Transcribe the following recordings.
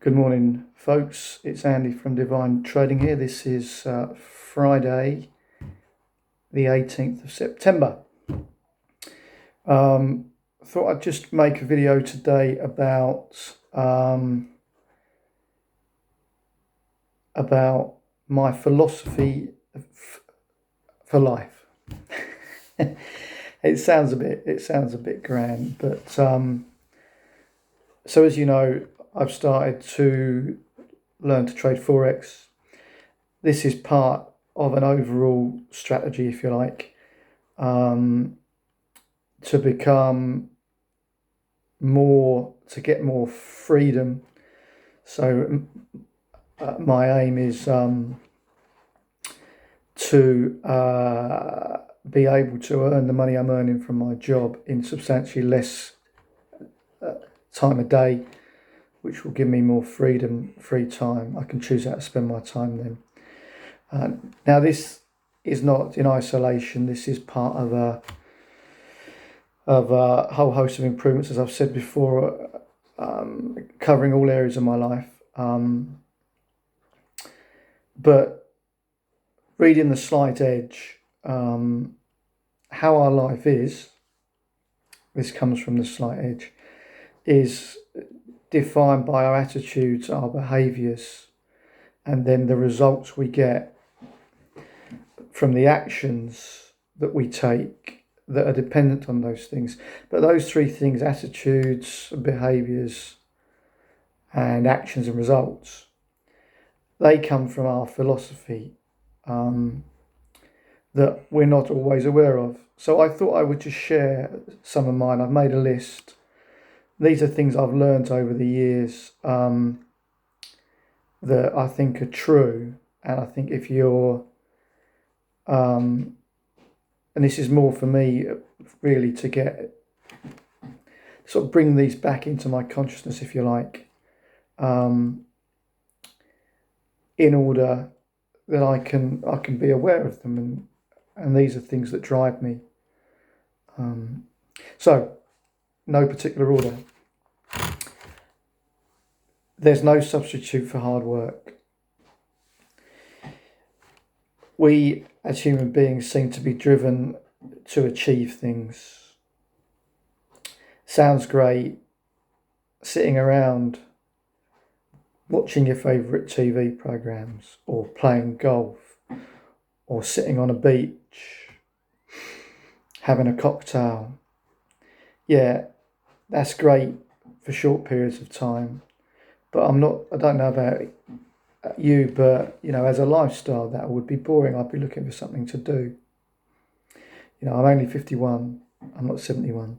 Good morning, folks. It's Andy from Divine Trading here. This is Friday, the 18th of September. Thought I'd just make a video today about my philosophy for life. It sounds a bit grand, but so as you know, I've started to learn to trade Forex. This is part of an overall strategy, if you like, to get more freedom. So my aim is to be able to earn the money I'm earning from my job in substantially less time a day, which will give me more freedom, free time. I can choose how to spend my time then. Now, this is not in isolation. This is part of a whole host of improvements, as I've said before, covering all areas of my life. But reading The Slight Edge, how our life is, this comes from The Slight Edge, is defined by our attitudes, our behaviours, and then the results we get from the actions that we take that are dependent on those things. But those three things, attitudes, behaviours, and actions and results, they come from our philosophy that we're not always aware of. So I thought I would just share some of mine. I've made a list. These are things I've learned over the years that I think are true. And I think if you're, and this is more for me really to get, sort of bring these back into my consciousness, if you like, in order that I can be aware of them. And these are things that drive me. So, no particular order. There's no substitute for hard work. We, as human beings, seem to be driven to achieve things. Sounds great, sitting around watching your favourite TV programmes, or playing golf, or sitting on a beach, having a cocktail. Yeah, that's great for short periods of time, but I don't know about you, but as a lifestyle, that would be boring. I'd be looking for something to do. I'm only 51, I'm not 71.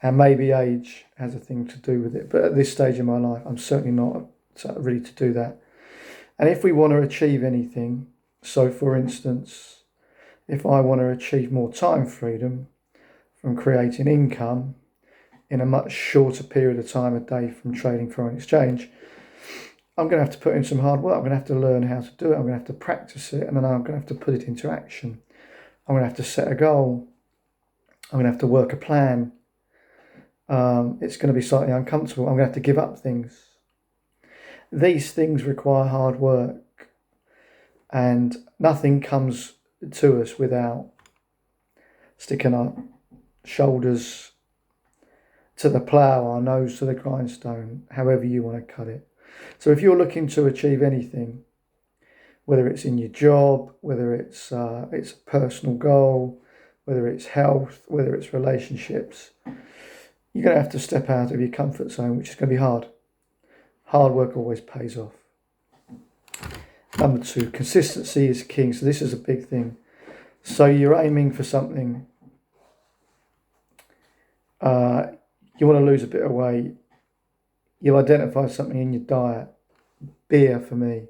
And maybe age has a thing to do with it, but at this stage in my life, I'm certainly not ready to do that. And if we want to achieve anything, so for instance, if I want to achieve more time freedom from creating income in a much shorter period of time a day from trading foreign exchange, I'm going to have to put in some hard work. I'm going to have to learn how to do it. I'm going to have to practice it, and then I'm going to have to put it into action. I'm going to have to set a goal. I'm going to have to work a plan. It's going to be slightly uncomfortable. I'm going to have to give up things. These things require hard work, and nothing comes to us without sticking our shoulders to the plough, our nose to the grindstone, however you want to cut it. So if you're looking to achieve anything, whether it's in your job, whether it's a personal goal, whether it's health, whether it's relationships, you're going to have to step out of your comfort zone, which is going to be hard. Hard work always pays off. Number 2, consistency is king. So this is a big thing. So you're aiming for something. You want to lose a bit of weight. You identify something in your diet. Beer for me.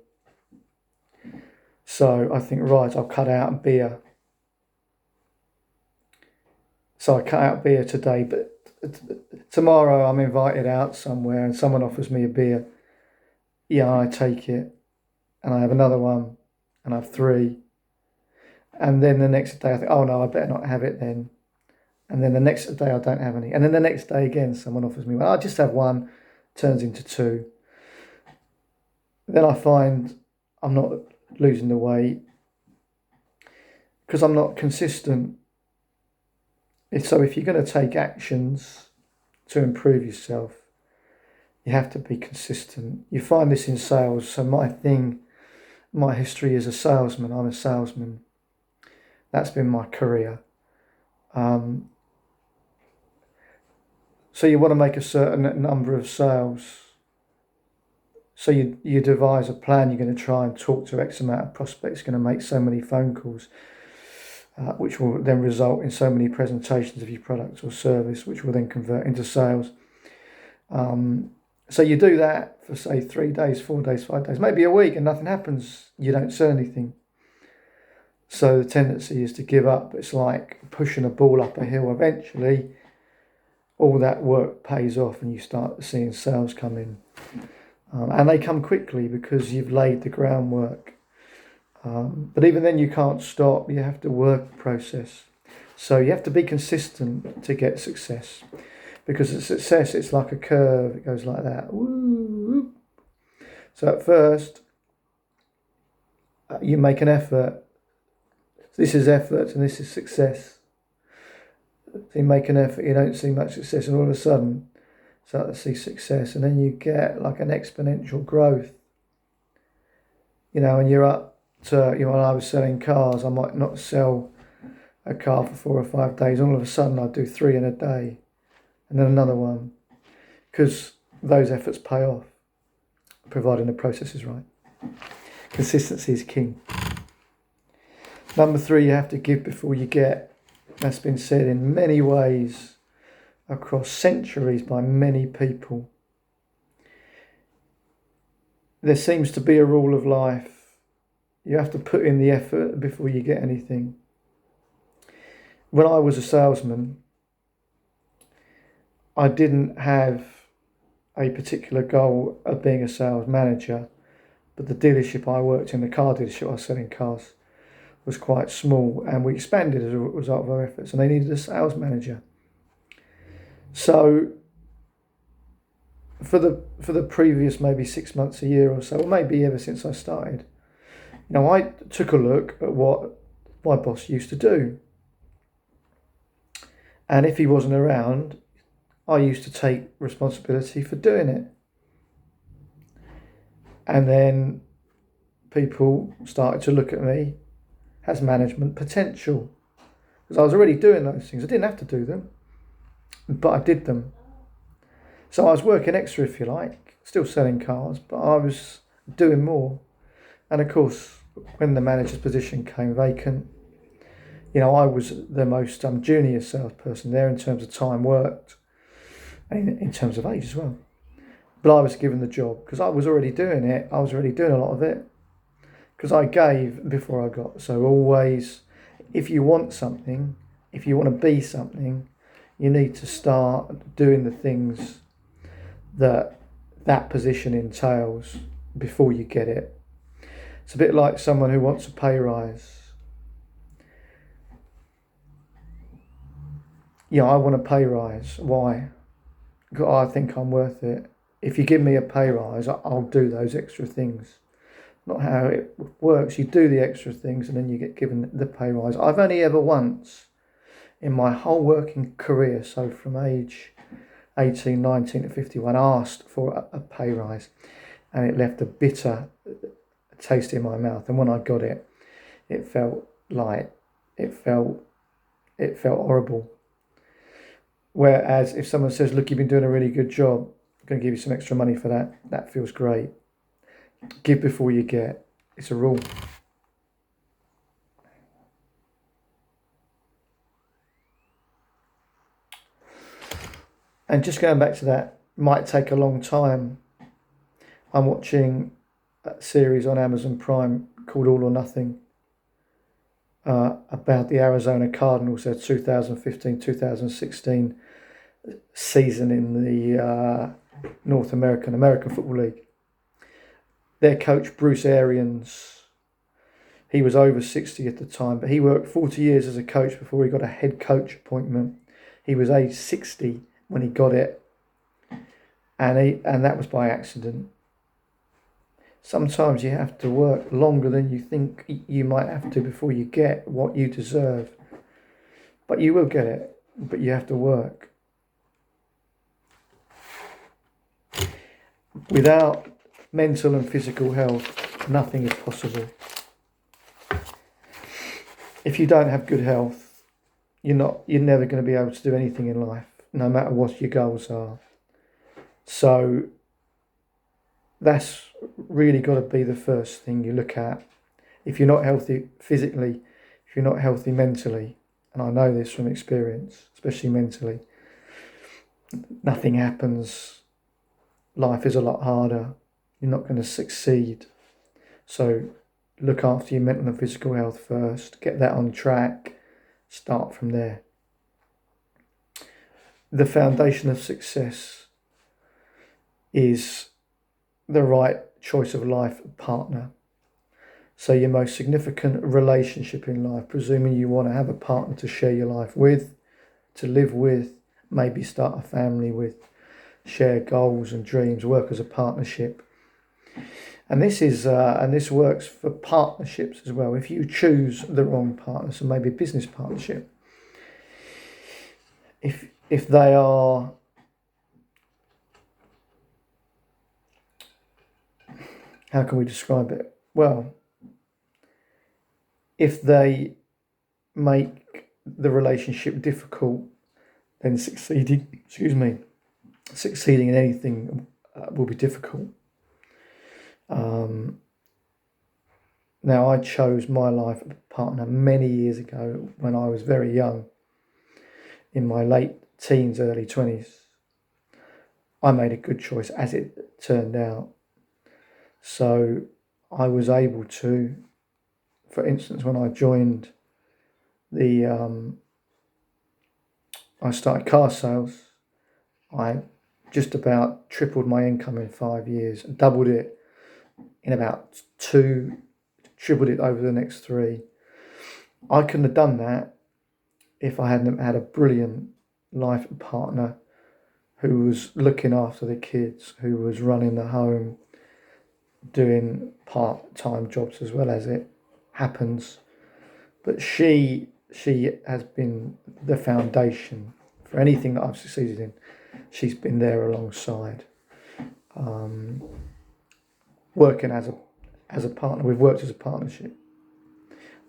So I think, right, I'll cut out beer. So I cut out beer today, but tomorrow I'm invited out somewhere and someone offers me a beer. Yeah, I take it, and I have another one, and I have 3. And then the next day I think, oh no, I better not have it then. And then the next day I don't have any. And then the next day again, someone offers me one. I'll just have one, turns into 2. then I find I'm not losing the weight because I'm not consistent. So if you're going to take actions to improve yourself, you have to be consistent. You find this in sales. So my history is a salesman. I'm a salesman. That's been my career. So you want to make a certain number of sales. So you devise a plan. You're going to try and talk to X amount of prospects. You're going to make so many phone calls, which will then result in so many presentations of your product or service, which will then convert into sales. So you do that for, say, 3 days, 4 days, 5 days, maybe a week, and nothing happens. You don't sell anything. So the tendency is to give up. It's like pushing a ball up a hill. Eventually, all that work pays off and you start seeing sales come in. And they come quickly because you've laid the groundwork. But even then you can't stop. You have to work the process. So you have to be consistent to get success. Because the success, it's like a curve. It goes like that. Woo. So at first, you make an effort. This is effort and this is success. So you make an effort, you don't see much success, and all of a sudden start to see success, and then you get like an exponential growth. And you're up to, when I was selling cars, I might not sell a car for 4 or 5 days. All of a sudden I'd do 3 in a day, and then another one, because those efforts pay off, providing the process is right. Consistency is king. Number 3, you have to give before you get. That's been said in many ways across centuries by many people. There seems to be a rule of life. You have to put in the effort before you get anything. When I was a salesman, I didn't have a particular goal of being a sales manager, but the dealership I worked in, the car dealership I was selling cars, was quite small, and we expanded as a result of our efforts, and they needed a sales manager. So for the previous maybe 6 months, a year or so, or maybe ever since I started, I took a look at what my boss used to do. And if he wasn't around, I used to take responsibility for doing it. And then people started to look at me as management potential, because I was already doing those things. I didn't have to do them, but I did them. So I was working extra, if you like, still selling cars, but I was doing more. And of course, when the manager's position came vacant, I was the most junior salesperson there in terms of time worked, and in terms of age as well. But I was given the job because I was already doing it. I was already doing a lot of it because I gave before I got. So always, if you want something, if you want to be something, you need to start doing the things that position entails before you get it. It's a bit like someone who wants a pay rise. I want a pay rise. Why? Because I think I'm worth it. If you give me a pay rise, I'll do those extra things. Not how it works. You do the extra things and then you get given the pay rise. I've only ever once in my whole working career, so from age 18, 19 to 51, asked for a pay rise, and it left a bitter taste in my mouth. And when I got it, it felt horrible. Whereas if someone says, look, you've been doing a really good job, I'm going to give you some extra money for that, that feels great. Give before you get. It's a rule. And just going back to that, might take a long time. I'm watching a series on Amazon Prime called All or Nothing, about the Arizona Cardinals, their 2015-2016 season in the North American Football League. Their coach, Bruce Arians, he was over 60 at the time, but he worked 40 years as a coach before he got a head coach appointment. He was age 60 when he got it, and that was by accident. Sometimes you have to work longer than you think you might have to before you get what you deserve. But you will get it, but you have to work. Without mental and physical health, nothing is possible. If you don't have good health, you're never going to be able to do anything in life, no matter what your goals are. So that's really got to be the first thing you look at. If you're not healthy physically, if you're not healthy mentally, and I know this from experience, especially mentally, nothing happens. Life is a lot harder. You're not going to succeed. So look after your mental and physical health first. Get that on track. Start from there. The foundation of success is the right choice of life partner. So your most significant relationship in life, presuming you want to have a partner to share your life with, to live with, maybe start a family with, share goals and dreams, work as a partnership. And this works for partnerships as well. If you choose the wrong partner, so maybe a business partnership, if they are how can we describe it? Well, if they make the relationship difficult, then succeeding in anything will be difficult. Now, I chose my life partner many years ago when I was very young, in my late teens, early 20s. I made a good choice, as it turned out. So I was able to, for instance, when I joined I started car sales, I just about tripled my income in 5 years, doubled it in about 2, tripled it over the next 3. I couldn't have done that if I hadn't had a brilliant life partner who was looking after the kids, who was running the home, doing part-time jobs as well as it happens. But she has been the foundation for anything that I've succeeded in. She's been there alongside. Working as a partner, we've worked as a partnership.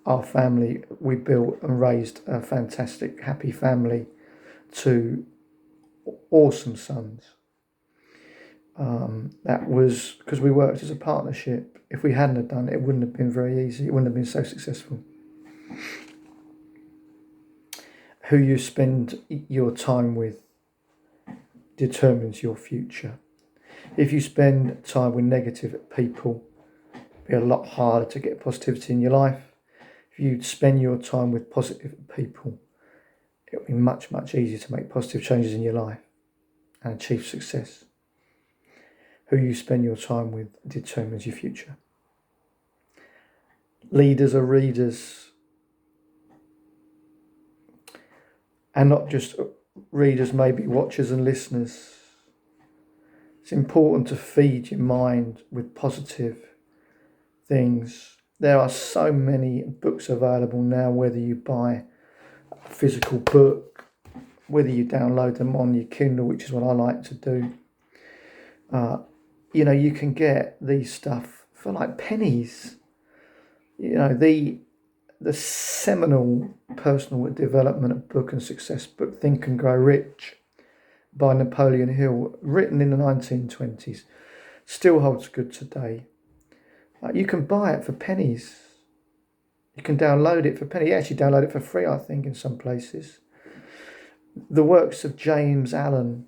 Our family, we built and raised a fantastic, happy family, 2 awesome sons. That was because we worked as a partnership. If we hadn't have done it, it wouldn't have been very easy. It wouldn't have been so successful. Who you spend your time with determines your future. If you spend time with negative people, it'll be a lot harder to get positivity in your life. If you spend your time with positive people, it'll be much, much easier to make positive changes in your life and achieve success. Who you spend your time with determines your future. Leaders are readers. And not just readers, maybe watchers and listeners. It's important to feed your mind with positive things. There are so many books available now, whether you buy a physical book, whether you download them on your Kindle, which is what I like to do. You can get these stuff for like pennies. The seminal personal development book and success book, Think and Grow Rich, by Napoleon Hill, written in the 1920s, still holds good today. You can buy it for pennies. You can download it for pennies. You actually download it for free, I think, in some places. The works of James Allen,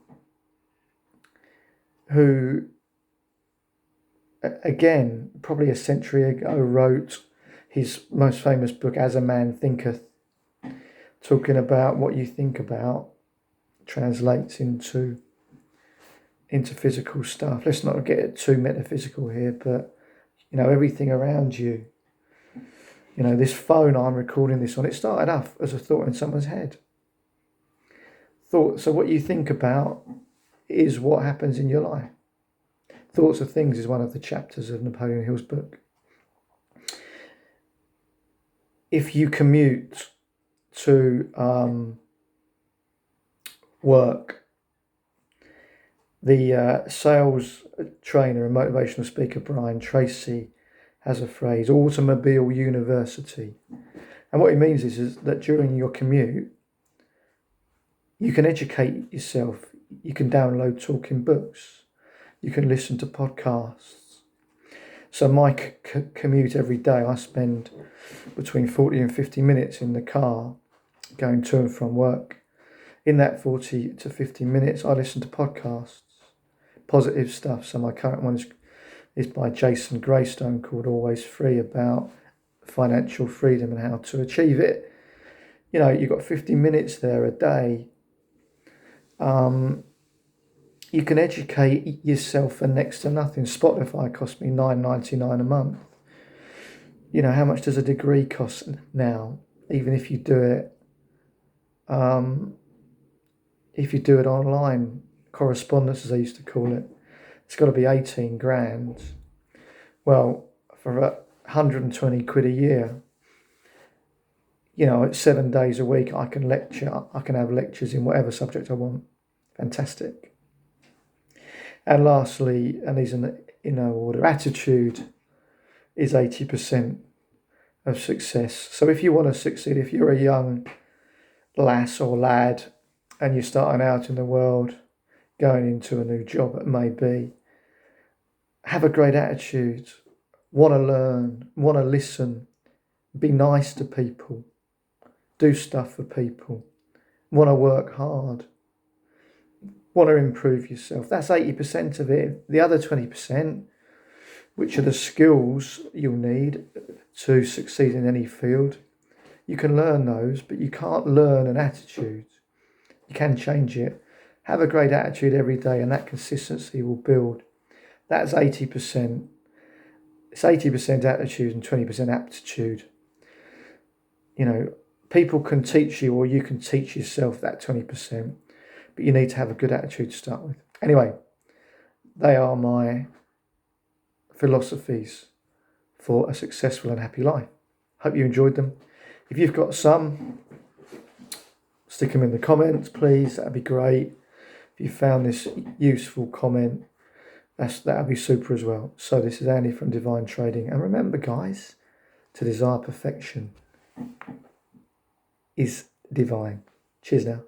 who, again, probably a century ago, wrote his most famous book, As a Man Thinketh, talking about what you think about translates into physical stuff. Let's not get too metaphysical here, but everything around you. This phone I'm recording this on, it started off as a thought in someone's head. So what you think about is what happens in your life. Thoughts of Things is one of the chapters of Napoleon Hill's book. If you commute to work, the sales trainer and motivational speaker Brian Tracy has a phrase, automobile university. And what he means is that during your commute, you can educate yourself. You can download talking books. You can listen to podcasts. So my commute every day, I spend between 40 and 50 minutes in the car going to and from work. In that 40 to 50 minutes, I listen to podcasts, positive stuff. So my current one is by Jason Greystone called Always Free, about financial freedom and how to achieve it. You know, you've got 50 minutes there a day. You can educate yourself for next to nothing. Spotify cost me $9.99 a month. You know, how much does a degree cost now? Even if you do it, online, correspondence as they used to call it, it's got to be 18 grand. Well, for 120 quid a year, you know, it's 7 days a week, I can lecture. I can have lectures in whatever subject I want. Fantastic. And lastly, and these are in no order, attitude is 80% of success. So if you want to succeed, if you're a young lass or lad and you're starting out in the world, going into a new job, it may be, have a great attitude, want to learn, want to listen, be nice to people, do stuff for people, want to work hard, want to improve yourself. That's 80% of it. The other 20%, which are the skills you'll need to succeed in any field, you can learn those, but you can't learn an attitude. You can change it. Have a great attitude every day, and that consistency will build. That's 80%. It's 80% attitude and 20% aptitude. You know, people can teach you, or you can teach yourself that 20%, but you need to have a good attitude to start with. Anyway, they are my philosophies for a successful and happy life. Hope you enjoyed them. If you've got some, stick them in the comments, please. That'd be great. If you found this useful comment, that'd be super as well. So this is Andy from Divine Trading. And remember, guys, to desire perfection is divine. Cheers now.